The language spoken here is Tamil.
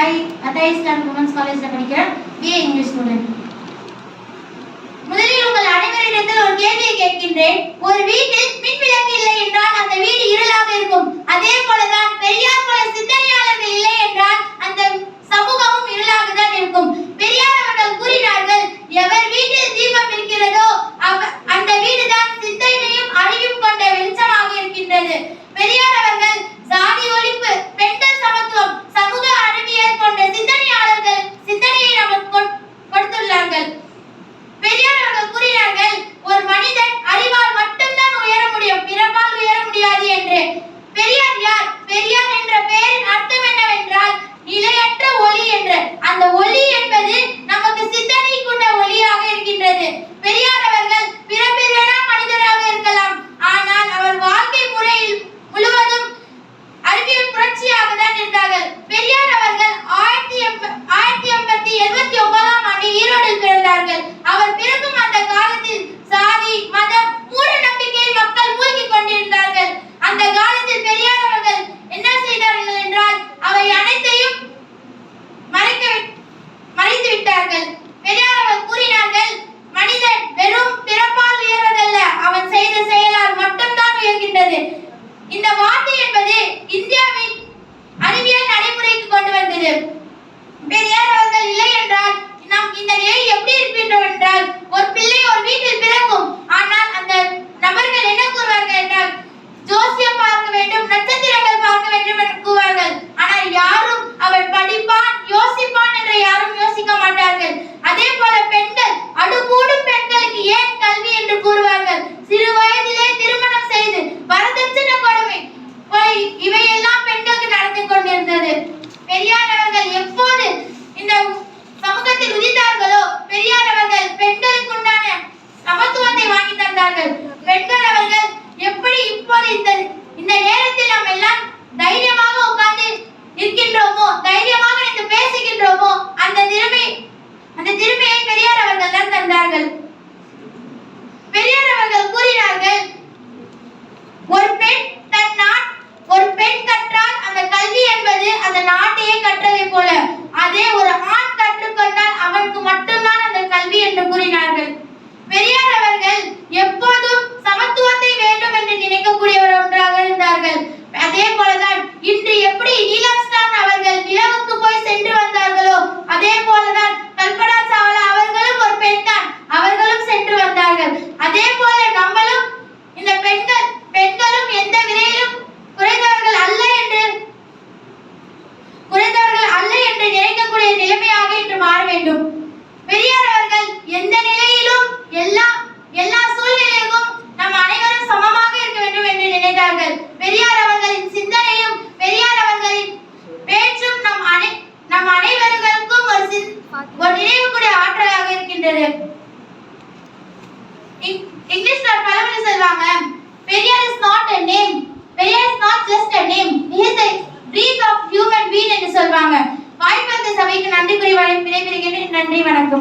அத்தாய் இஸ்லாமிக் உமன்ஸ் காலேஜ்ல படிக்கிறேன், BA இங்கிலீஷ் ஸ்டூடெண்ட். முதலில் உங்கள் அனைவரிடத்தில் ஒரு கேள்வியை கேட்கின்றேன். ஒரு வீட்டில் மின் விளக்கு இல்லை என்றால் அந்த வீடு இருளாக இருக்கும். அதே போலதான் பெரியார் போல சிந்தனையாளர்கள் இல்லை என்றால் அந்த சமூகமும் இருளாக தான் இருக்கும். பெரியார் அவர்கள் கூறினார்கள், எவர் வீட்டில் தீபம் இருக்கிறதோ அந்த வீடுதான் சிந்தனையும் அறிவும் கொண்ட வெளிச்சமாக இருக்கின்றது. பெரியார் அவர்கள் சாதி ஒழிப்பு, பெண்கள் சமத்துவம், சமூக அறிவியல் போன்ற சிந்தனையை நமக்கு கொடுத்துள்ளார்கள். பெரியார் அவர்கள் கூறினார்கள், ஒரு மனிதன் அறிவால் மட்டும்தான் உயர முடியும், பிறப்பால் உயர முடியாது என்று. பெரியார் யார்? பெரியார் என்ற பெயரின் அர்த்தம் என்னவென்றால் நிலையற்ற ஒளி என்று. அந்த ஒளி என்பது நமக்கு சிந்தனை கொண்ட ஒளியாக இருக்கின்றது. பெரியார் அவர்கள் பிறப்பில் வேணா மனிதராக இருக்கலாம், ஆனால் அவர் வாழ்க்கை முறையில் முழுவதும் அறிவியல் புரட்சியாக தான் இருந்தார்கள். பெரியார் அவர்கள் 1879ஆம் ஆண்டு ஈரோடில் பிறந்தார்கள். அவர் பிறக்கும் அந்த காலத்தில் சாதி, மதம், மூட நம்பிக்கையில் மக்கள் மூழ்கிக் கொண்டிருந்தார்கள். அந்த காலத்தில் பெரியார் அவர்கள் என்ன செய்தார்கள் என்றால் அவை அனைத்தையும் மறைத்து விட்டார்கள். பெரியார் அவர்கள் கூறினார்கள், மனிதன் வெறும் பிறப்பால் உயர்வதல்ல, அவன் செய்த செயலால் மட்டும்தான் உயர்கின்றது. இந்த வார்த்தை என்பது இந்தியாவின் அறிவியல் நடைமுறைக்கு கொண்டு வந்தது. பெரியார் அவர்கள் இல்லை என்றால் நாம் இந்த நிலை எப்படி இருக்கின்றோம் என்றால், ஒரு பிள்ளை ஒரு வீட்டில் பிறக்கும், ஆனால் அந்த நபர்கள் என்ன கூறுவார்கள் என்றால் ஜோசியம் பார்க்க வேண்டும், நட்சத்திரங்கள் பார்க்க வேண்டும் என்று கூறுவார்கள். ஆனால் யாரும் அவன் படிப்பான், யோசிப்பான் என்று யாரும் யோசிக்க மாட்டார்கள். அதே போல பெண்கள், அடுகூடும் பெண்களுக்கு ஏன் கல்வி என்று கூறுவார்கள். சிறு வயதிலே திருமணம் செய்து வரதட்சணை கொடுமை இவையெல்லாம் பெண்களுக்கு நடந்து கொண்டிருந்தது. பெரியார் அவர்கள் எப்போது இந்த சமூகத்தில் உதித்தார்களோ பெரியார் அவர்கள் பெண்களுக்கு உண்டான சமத்துவத்தை வாங்கி தந்தார்கள். பெண்கள் அவர்கள் எப்படி இப்போது இந்த நேரத்தில் நாம் எல்லாம் தைரியமாக உட்கார்ந்து இருக்கின்றோமோ, தைரியமாக நின்று பேசுகின்றோமோ, அந்த திறமையை பெரியார் அவர்கள் தான் தந்தார்கள். பெரியார் அவர்கள் கூறினார்கள், ஒரு பெண் கற்றால் அந்த கல்வி என்பது அந்த நாட்டையே கற்றதை போல, அதே ஒரு ஆண் கற்றுக்கொண்டால் அவனுக்கு மட்டும்தான் அந்த கல்வி என்று கூறினார்கள். பெரியார் அவர்கள் எப்போதும் சமத்துவத்தை வேண்டும் என்று நினைக்கக்கூடியவர் ஒன்றாக இருந்தார்கள். அதே போலதான் இன்று எப்படி நீலாம்ஸ்டாங் அவர்கள் நிலவுக்கு போய் சென்று வந்தார்களோ அதே போலதான் கல்பனா சாவ்லா அவர்களும் ஒரு பெண் தான், அவர்களும் சென்று வந்தார்கள். அதே போல நம்மளும் இந்த பெண்களும் எந்த விலையிலும் குறைந்தவர்கள் அல்ல என்று நினைக்கக்கூடிய நிலைமையாக இன்று மாற வேண்டும். பெரியார் அவர்கள் எந்த நிலையிலும் எல்லா சூழ்நிலையிலும் நம் அனைவரும் சமமாக இருக்க வேண்டும் என்று நினைத்தார்கள். பெரியார் அவர்களின் சிந்தனையும் பெரியார் அவர்களின் பேச்சும் நம் அனைவருக்கும் ஒரு நினைவுக்கூடிய ஆற்றலாக இருக்கின்றது. இங்கிலீஷ்ல பழமொழி சொல்வாங்க, Periyar is not a name, Periyar is not just a name, he is the breath of human being என்று சொல்வாங்க. வாய்ப்பளித்த சபைக்கு நன்றி கூறி விடைபெறுகிறேன். நன்றி, வணக்கம்.